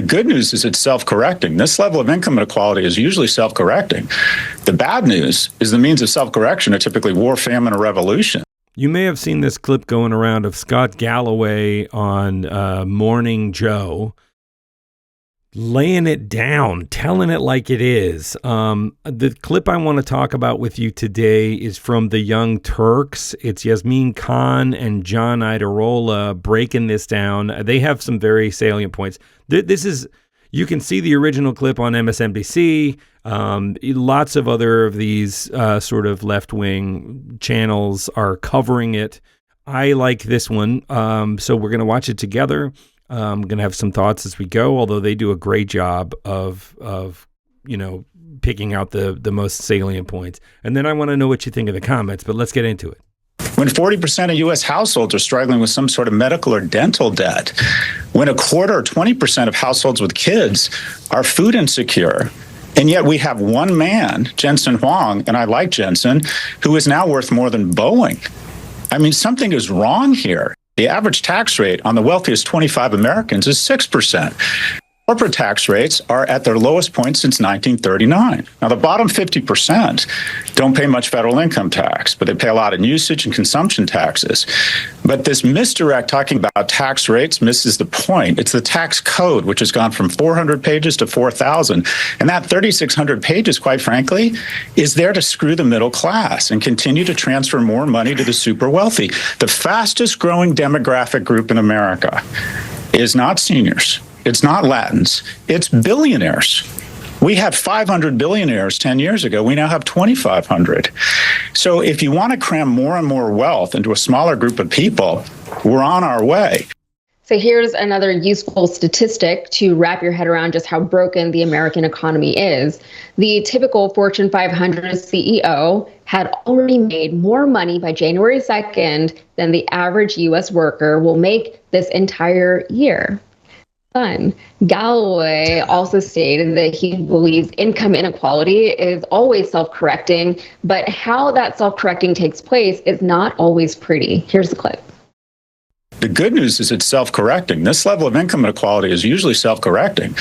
The good news is it's self-correcting. This level of income inequality is usually self-correcting. The bad news is the means of self-correction are typically war, famine, or revolution. You may have seen this clip going around of Scott Galloway on Morning Joe, laying it down, telling it like it is. The clip I want to talk about with you today is from the Young Turks. It's Yasmin Khan and John Iadarola breaking this down. They have some very salient points. This is, you can see the original clip on MSNBC. Lots of other of these sort of left-wing channels are covering it. I like this one, so we're going to watch it together. I'm going to have some thoughts as we go, although they do a great job of picking out the most salient points. And then I want to know what you think of the comments, but let's get into it. When 40% of U.S. households are struggling with some sort of medical or dental debt, when a quarter or 20% of households with kids are food insecure, and yet we have one man, Jensen Huang, and I like Jensen, who is now worth more than Boeing. I mean, something is wrong here. The average tax rate on the wealthiest 25 Americans is 6%. Corporate tax rates are at their lowest point since 1939. Now, the bottom 50% don't pay much federal income tax, but they pay a lot in usage and consumption taxes. But this misdirect talking about tax rates misses the point. It's the tax code, which has gone from 400 pages to 4,000. And that 3,600 pages, quite frankly, is there to screw the middle class and continue to transfer more money to the super wealthy. The fastest growing demographic group in America is not seniors. It's not Latins. It's billionaires. We had 500 billionaires 10 years ago. We now have 2,500. So if you want to cram more and more wealth into a smaller group of people, we're on our way. So here's another useful statistic to wrap your head around just how broken the American economy is. The typical Fortune 500 CEO had already made more money by January 2nd than the average U.S. worker will make this entire year. Galloway also stated that he believes income inequality is always self-correcting, but how that self-correcting takes place is not always pretty. Here's the clip. The good news is it's self-correcting. This level of income inequality is usually self-correcting.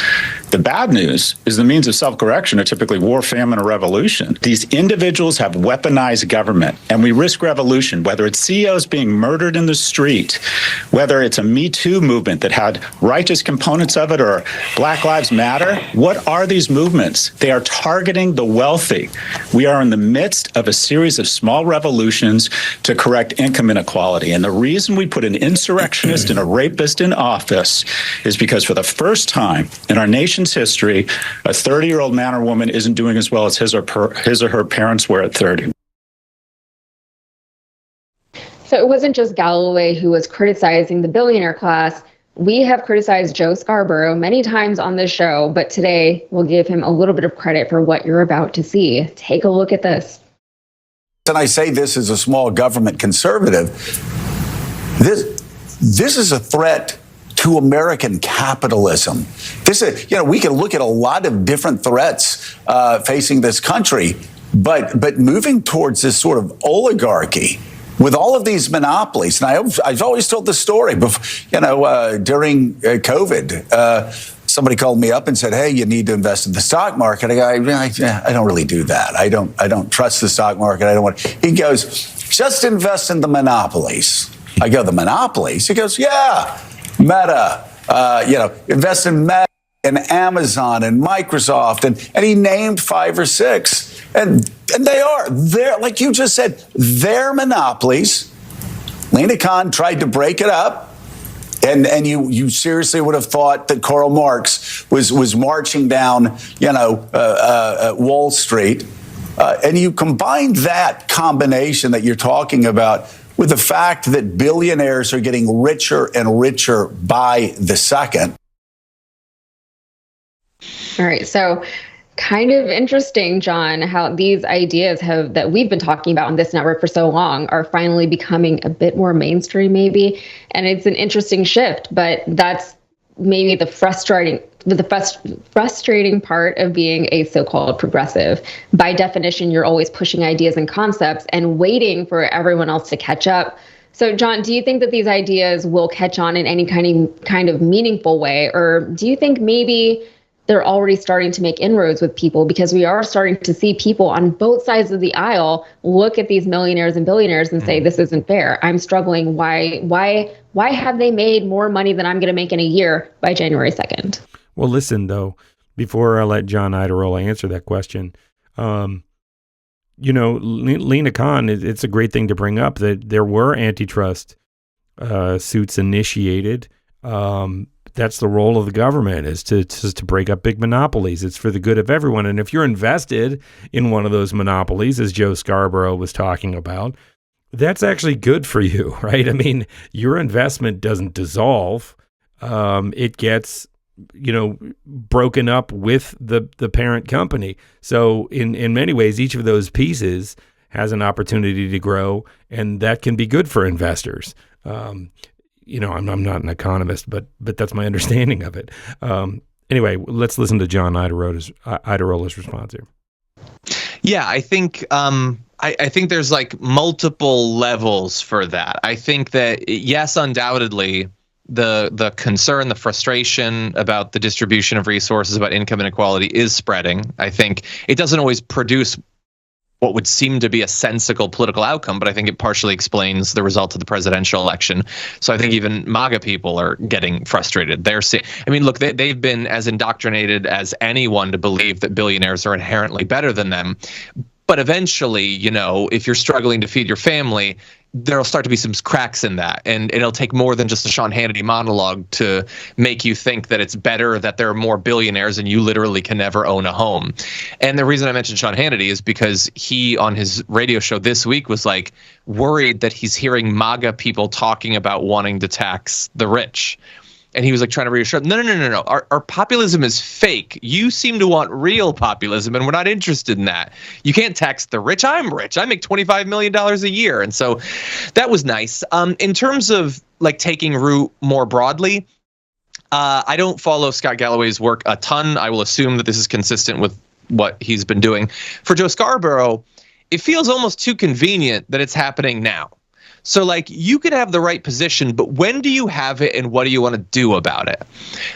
The bad news is the means of self-correction are typically war, famine, or revolution. These individuals have weaponized government, and we risk revolution, whether it's CEOs being murdered in the street, whether it's a Me Too movement that had righteous components of it, or Black Lives Matter. What are these movements? They are targeting the wealthy. We are in the midst of a series of small revolutions to correct income inequality. And the reason we put an insurrectionist and a rapist in office is because for the first time in our nation's history, a 30-year-old man or woman isn't doing as well as his or her parents were at 30. So it wasn't just Galloway who was criticizing the billionaire class. We have criticized Joe Scarborough many times on this show, but today we'll give him a little bit of credit for what you're about to see. Take a look at this. And I say this as a small government conservative. This is a threat to American capitalism. We can look at a lot of different threats facing this country, but moving towards this sort of oligarchy with all of these monopolies. And I've always told the story, during COVID, somebody called me up and said, "Hey, you need to invest in the stock market." I go, I don't really do that. I don't trust the stock market. I don't want. He goes, "Just invest in the monopolies." I go, "The monopolies?" He goes, "Yeah, Meta, invest in Meta and Amazon and Microsoft." And he named 5 or 6. And they're, like you just said, they're monopolies. Lena Khan tried to break it up. And you seriously would have thought that Karl Marx was marching down, Wall Street. And you combine that combination that you're talking about with the fact that billionaires are getting richer and richer by the second. All right. So kind of interesting, John, how these ideas that we've been talking about on this network for so long are finally becoming a bit more mainstream, maybe. And it's an interesting shift, but that's maybe the frustrating part of being a so-called progressive. By definition, you're always pushing ideas and concepts and waiting for everyone else to catch up. So, John, do you think that these ideas will catch on in any kind of meaningful way? Or do you think maybe they're already starting to make inroads with people, because we are starting to see people on both sides of the aisle look at these millionaires and billionaires and say, this isn't fair. I'm struggling. Why have they made more money than I'm going to make in a year by January 2nd? Well, listen, though, before I let John Iadarola answer that question, Lena Khan, it's a great thing to bring up that there were antitrust suits initiated. That's the role of the government, is to break up big monopolies. It's for the good of everyone. And if you're invested in one of those monopolies, as Joe Scarborough was talking about, that's actually good for you, right? I mean, your investment doesn't dissolve. It gets, broken up with the parent company. So in many ways, each of those pieces has an opportunity to grow, and that can be good for investors. I'm not an economist, but that's my understanding of it. Anyway, let's listen to John Iadarola response here. Yeah, I think I think there's like multiple levels for that. I think that, yes, undoubtedly, the concern, the frustration about the distribution of resources, about income inequality is spreading. I think it doesn't always produce what would seem to be a sensible political outcome, but I think it partially explains the result of the presidential election. So I think even MAGA people are getting frustrated. Look, they've been as indoctrinated as anyone to believe that billionaires are inherently better than them. But eventually, if you're struggling to feed your family, there'll start to be some cracks in that. And it'll take more than just a Sean Hannity monologue to make you think that it's better that there are more billionaires and you literally can never own a home. And the reason I mentioned Sean Hannity is because he, on his radio show this week, was like worried that he's hearing MAGA people talking about wanting to tax the rich. And he was like trying to reassure them, no. Our populism is fake. You seem to want real populism, and we're not interested in that. You can't tax the rich. I'm rich. I make $25 million a year. And so that was nice. In terms of like taking root more broadly, I don't follow Scott Galloway's work a ton. I will assume that this is consistent with what he's been doing. For Joe Scarborough, it feels almost too convenient that it's happening now. So like you could have the right position, but when do you have it and what do you want to do about it?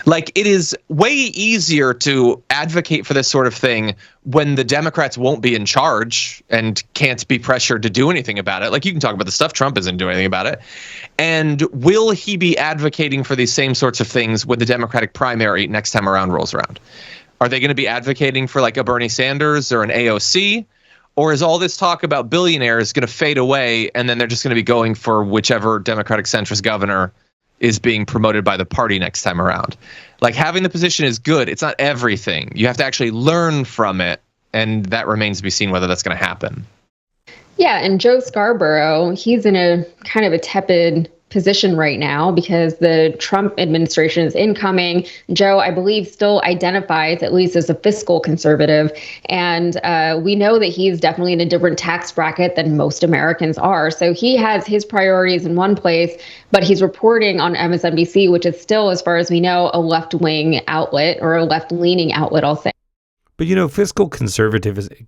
Like it is way easier to advocate for this sort of thing when the Democrats won't be in charge and can't be pressured to do anything about it. Like you can talk about the stuff Trump isn't doing anything about it. And will he be advocating for these same sorts of things when the Democratic primary next time around rolls around? Are they going to be advocating for like a Bernie Sanders or an AOC? Or is all this talk about billionaires going to fade away and then they're just going to be going for whichever Democratic centrist governor is being promoted by the party next time around? Like having the position is good. It's not everything. You have to actually learn from it. And that remains to be seen whether that's going to happen. Yeah. And Joe Scarborough, he's in a kind of a tepid position right now because the Trump administration is incoming. Joe, I believe, still identifies at least as a fiscal conservative. And we know that he's definitely in a different tax bracket than most Americans are. So he has his priorities in one place, but he's reporting on MSNBC, which is still, as far as we know, a left-wing outlet or a left-leaning outlet, I'll say. But, fiscal conservatism,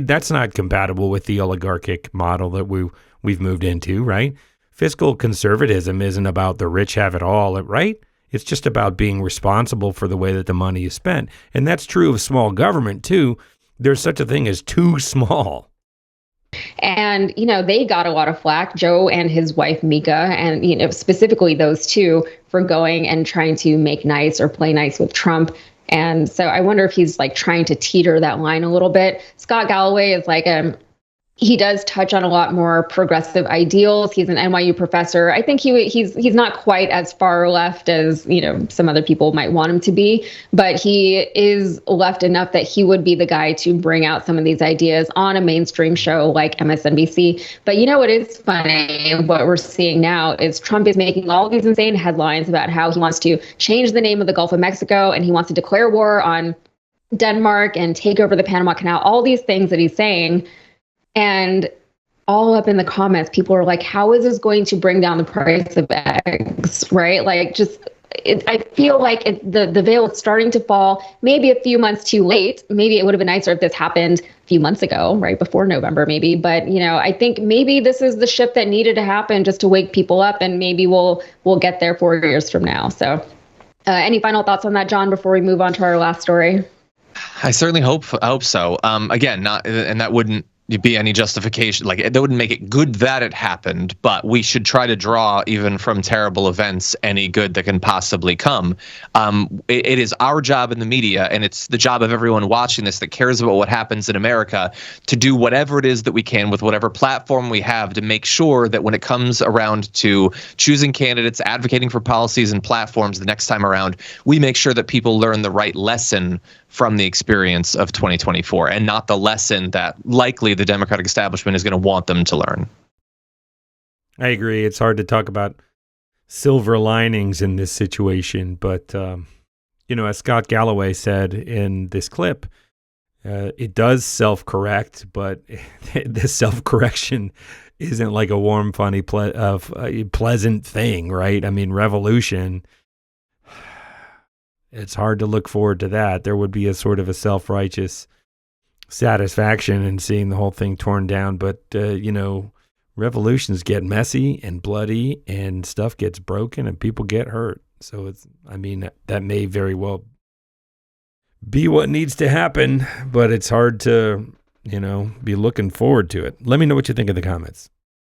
that's not compatible with the oligarchic model that we've moved into, right? Fiscal conservatism isn't about the rich have it all, right? It's just about being responsible for the way that the money is spent. And that's true of small government, too. There's such a thing as too small. And, they got a lot of flack, Joe and his wife, Mika, and, specifically those two for going and trying to make nice or play nice with Trump. And so I wonder if he's like trying to teeter that line a little bit. Scott Galloway is like he does touch on a lot more progressive ideals. He's an NYU professor. I think he's not quite as far left as, some other people might want him to be, but he is left enough that he would be the guy to bring out some of these ideas on a mainstream show like MSNBC. But what is funny, what we're seeing now is Trump is making all these insane headlines about how he wants to change the name of the Gulf of Mexico and he wants to declare war on Denmark and take over the Panama Canal, all these things that he's saying. And all up in the comments, people are like, how is this going to bring down the price of eggs, right? Like, just I feel like the veil is starting to fall, maybe a few months too late. Maybe it would have been nicer if this happened a few months ago, right before November, maybe. But, I think maybe this is the shift that needed to happen just to wake people up, and maybe we'll get there 4 years from now. So any final thoughts on that, John, before we move on to our last story? I certainly hope so. Again, and that wouldn't be any justification. Like, that wouldn't make it good that it happened, but we should try to draw, even from terrible events, any good that can possibly come. It is our job in the media, and it's the job of everyone watching this that cares about what happens in America, to do whatever it is that we can with whatever platform we have to make sure that when it comes around to choosing candidates, advocating for policies and platforms the next time around, we make sure that people learn the right lesson from the experience of 2024, and not the lesson that likely the Democratic establishment is going to want them to learn. I agree. It's hard to talk about silver linings in this situation, but as Scott Galloway said in this clip, it does self-correct, but this self-correction isn't like a warm, funny, pleasant thing, right? I mean, revolution, it's hard to look forward to that. There would be a sort of a self-righteous satisfaction in seeing the whole thing torn down. But, revolutions get messy and bloody, and stuff gets broken and people get hurt. So that may very well be what needs to happen, but it's hard to, be looking forward to it. Let me know what you think in the comments.